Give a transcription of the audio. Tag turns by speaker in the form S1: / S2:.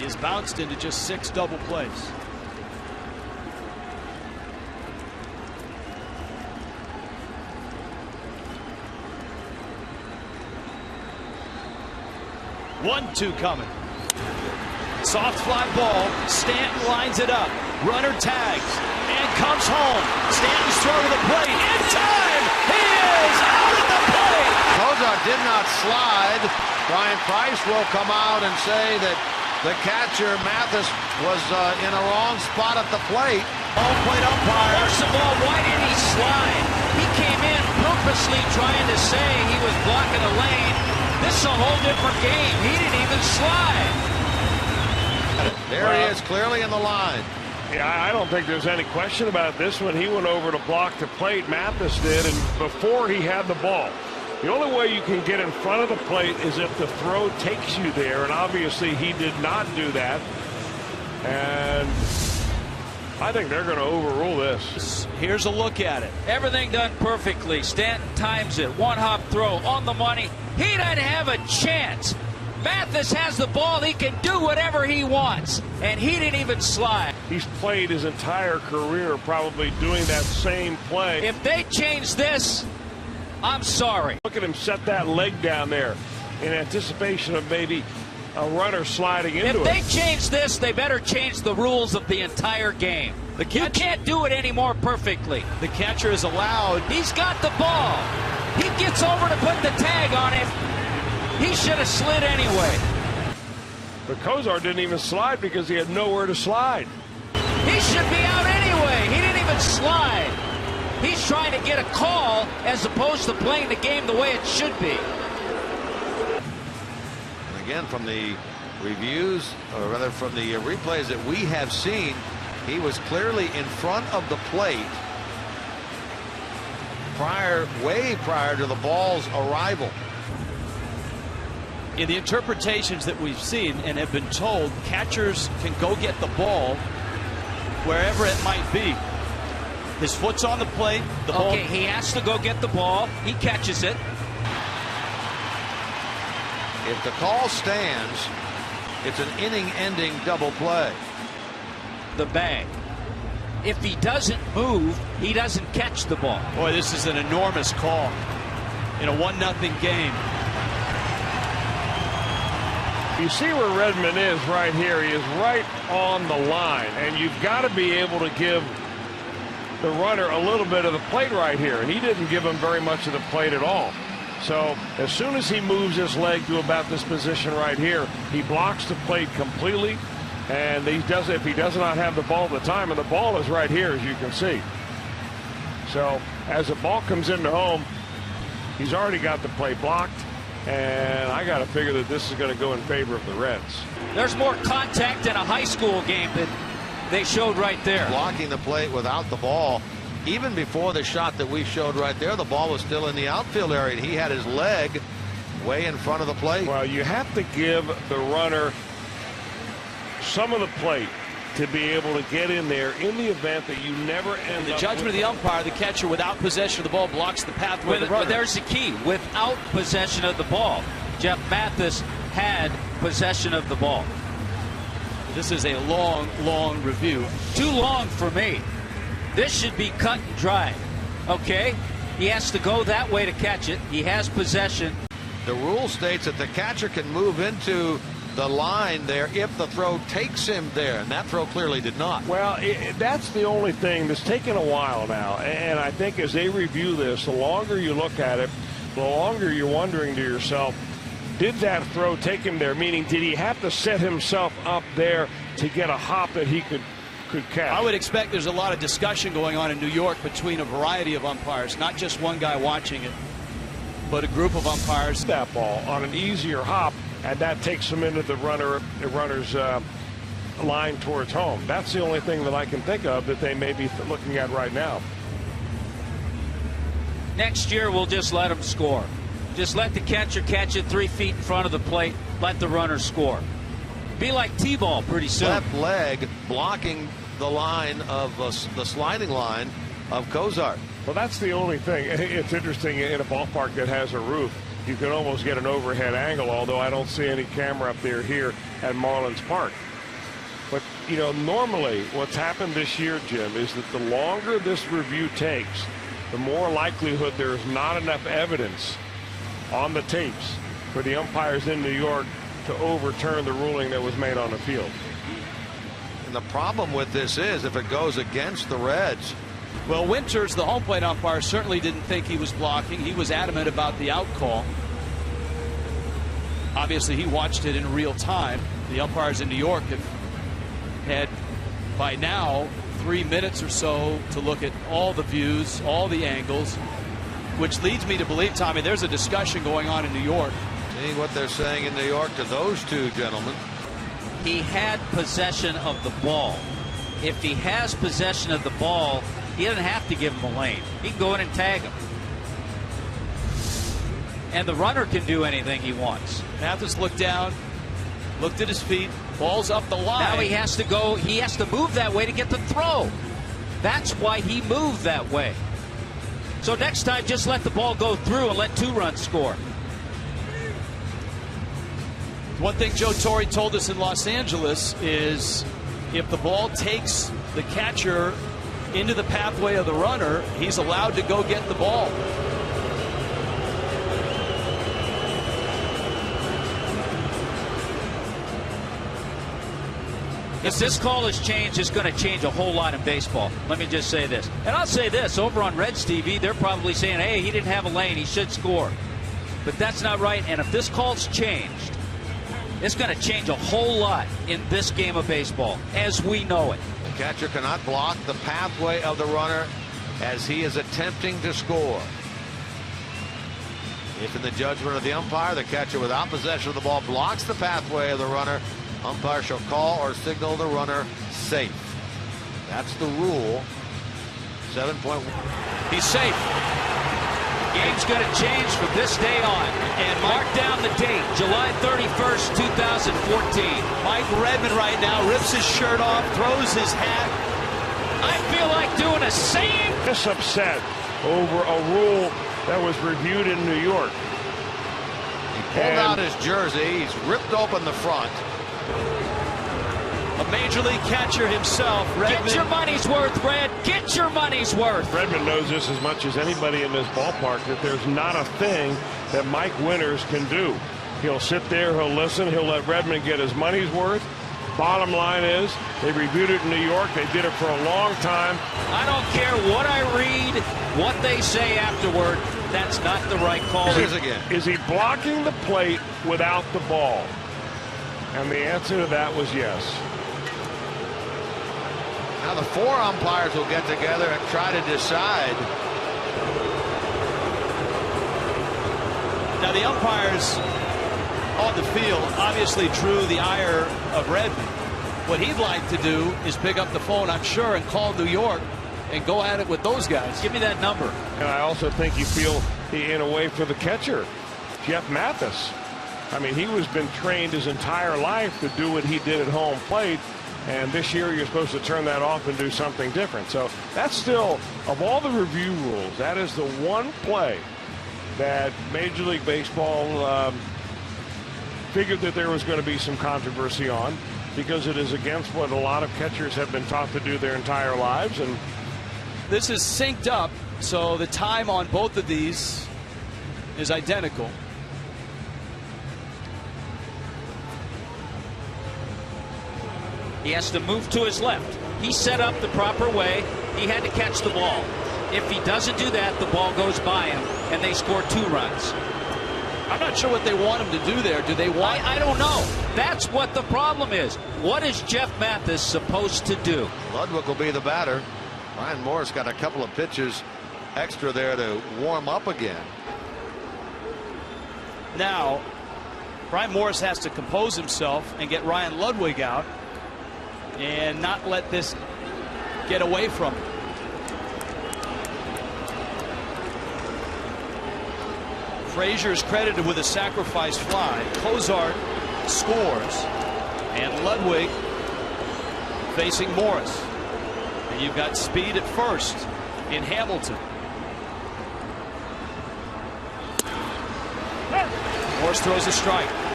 S1: has bounced into just 6 double plays. One-two coming. Soft fly ball. Stanton lines it up. Runner tags and comes home. Stanton's throw to the plate in time. He is out at the plate.
S2: Cozart did not slide. Brian Price will come out and say that the catcher Mathis was in a wrong spot at the plate.
S3: Ball plate umpire. First of all, why did he slide? He came in purposely trying to say he was blocking the lane. This is a whole different game. He didn't even slide.
S2: There he is, clearly in the line.
S4: Yeah, I don't think there's any question about this one. He went over to block the plate, Mathis did, and before he had the ball. The only way you can get in front of the plate is if the throw takes you there, and obviously he did not do that. And I think they're going to overrule this.
S1: Here's a look at it.
S3: Everything done perfectly. Stanton times it. One-hop throw on the money. He doesn't have a chance. Mathis has the ball. He can do whatever he wants. And he didn't even slide.
S4: He's played his entire career probably doing that same play.
S3: If they change this, I'm sorry.
S4: Look at him set that leg down there in anticipation of maybe a runner sliding into it.
S3: If they change this, they better change the rules of the entire game. You can't do it anymore perfectly.
S1: The catcher is allowed.
S3: He's got the ball. He gets over to put the tag on it. He should have slid anyway.
S4: But Cozart didn't even slide because he had nowhere to slide.
S3: He should be out anyway. He didn't even slide. He's trying to get a call as opposed to playing the game the way it should be.
S2: And again, from the reviews, or rather from the replays that we have seen, he was clearly in front of the plate way prior to the ball's arrival.
S1: In the interpretations that we've seen and have been told, catchers can go get the ball wherever it might be. His foot's on the plate.
S3: Okay, he has to go get the ball. He catches it.
S2: If the call stands, it's an inning-ending double play.
S3: The bag. If he doesn't move, he doesn't catch the ball.
S1: Boy, this is an enormous call in a 1-0 game.
S4: You see where Redmond is right here. He is right on the line, and you've got to be able to give the runner a little bit of the plate right here, and he didn't give him very much of the plate at all. So as soon as he moves his leg to about this position right here, he blocks the plate completely, and if he does not have the ball at the time, and the ball is right here, as you can see. So as the ball comes into home, he's already got the plate blocked, and I got to figure that this is going to go in favor of the Reds.
S3: There's more contact in a high school game than they showed right there.
S2: Blocking the plate without the ball. Even before the shot that we showed right there, the ball was still in the outfield area, and he had his leg way in front of the plate.
S4: Well, you have to give the runner some of the plate to be able to get in there in the event that you never end up.
S1: The judgment of the umpire, the catcher without possession of the ball blocks the pathway.
S3: But there's the key. Without possession of the ball, Jeff Mathis had possession of the ball.
S1: This is a long review.
S3: Too long for me. This should be cut and dried. Okay? He has to go that way to catch it. He has possession.
S2: The rule states that the catcher can move into the line there if the throw takes him there, and that throw clearly did not.
S4: Well, that's the only thing that's taken a while now, and I think as they review this, the longer you look at it, the longer you're wondering to yourself, did that throw take him there? Meaning, did he have to set himself up there to get a hop that he could catch?
S1: I would expect there's a lot of discussion going on in New York between a variety of umpires, not just one guy watching it, but a group of umpires.
S4: That ball on an easier hop, and that takes him into the runner's line towards home. That's the only thing that I can think of that they may be looking at right now.
S3: Next year, we'll just let him score. Just let the catcher catch it 3 feet in front of the plate. Let the runner score. Be like T-ball pretty soon.
S2: Left leg blocking the line of the sliding line of Cozart.
S4: Well, that's the only thing. It's interesting, in a ballpark that has a roof, you can almost get an overhead angle, although I don't see any camera up there here at Marlins Park. But, you know, normally what's happened this year, Jim, is that the longer this review takes, the more likelihood there's not enough evidence on the tapes for the umpires in New York to overturn the ruling that was made on the field.
S2: And the problem with this is if it goes against the Reds.
S1: Well, Winters, the home plate umpire, certainly didn't think he was blocking. He was adamant about the out call. Obviously, he watched it in real time. The umpires in New York have had, by now, 3 minutes or so to look at all the views, all the angles, which leads me to believe, Tommy, there's a discussion going on in New York.
S2: Seeing what they're saying in New York to those two gentlemen.
S3: He had possession of the ball. If he has possession of the ball, he doesn't have to give him a lane. He can go in and tag him. And the runner can do anything he wants.
S1: Mathis looked down, looked at his feet, ball's up the line.
S3: Now he has to move that way to get the throw. That's why he moved that way. So next time, just let the ball go through and let 2 runs score.
S1: One thing Joe Torre told us in Los Angeles is if the ball takes the catcher into the pathway of the runner, he's allowed to go get the ball.
S3: If this call is changed, it's going to change a whole lot in baseball. Let me just say this. And I'll say this, over on Reds TV, they're probably saying, hey, he didn't have a lane, he should score. But that's not right, and if this call's changed, it's going to change a whole lot in this game of baseball, as we know it.
S2: The catcher cannot block the pathway of the runner as he is attempting to score. If in the judgment of the umpire, the catcher without possession of the ball blocks the pathway of the runner, umpire shall call or signal the runner safe. That's the rule. 7.1.
S1: He's safe.
S3: Game's going to change from this day on. And mark down the date, July 31st, 2014.
S1: Mike Redmond right now rips his shirt off, throws his hat.
S3: I feel like doing a same.
S4: Just upset over a rule that was reviewed in New York.
S2: He pulled out his jersey. He's ripped open the front.
S1: A major league catcher himself, Redmond.
S3: Get your money's worth, Red. Get your money's worth.
S4: Redmond knows this as much as anybody in this ballpark, that there's not a thing that Mike Winters can do. He'll sit there, he'll listen, he'll let Redmond get his money's worth. Bottom line is, they reviewed it in New York. They did it for a long time.
S3: I don't care what I read, what they say afterward. That's not the right call.
S4: Is he blocking the plate without the ball? And the answer to that was yes.
S2: Now the 4 umpires will get together and try to decide.
S1: Now the umpires on the field obviously drew the ire of Redmond. What he'd like to do is pick up the phone, I'm sure, and call New York and go at it with those guys.
S3: Give me that number.
S4: And I also think you feel, in a way, for the catcher, Jeff Mathis. I mean, he was been trained his entire life to do what he did at home plate. And this year you're supposed to turn that off and do something different. So that's still, of all the review rules, that is the one play that Major League Baseball figured that there was going to be some controversy on, because it is against what a lot of catchers have been taught to do their entire lives. And
S1: this is synced up, so the time on both of these is identical.
S3: He has to move to his left. He set up the proper way. He had to catch the ball. If he doesn't do that, the ball goes by him, and they score 2 runs.
S1: I'm not sure what they want him to do there. Do they want?
S3: I don't know. That's what the problem is. What is Jeff Mathis supposed to do?
S2: Ludwig will be the batter. Ryan Morris got a couple of pitches extra there to warm up again.
S1: Now, Brian Morris has to compose himself and get Ryan Ludwig out and not let this get away from him. Frazier is credited with a sacrifice fly. Cozart scores, and Ludwig facing Morris. And you've got speed at first in Hamilton. Morris throws a strike.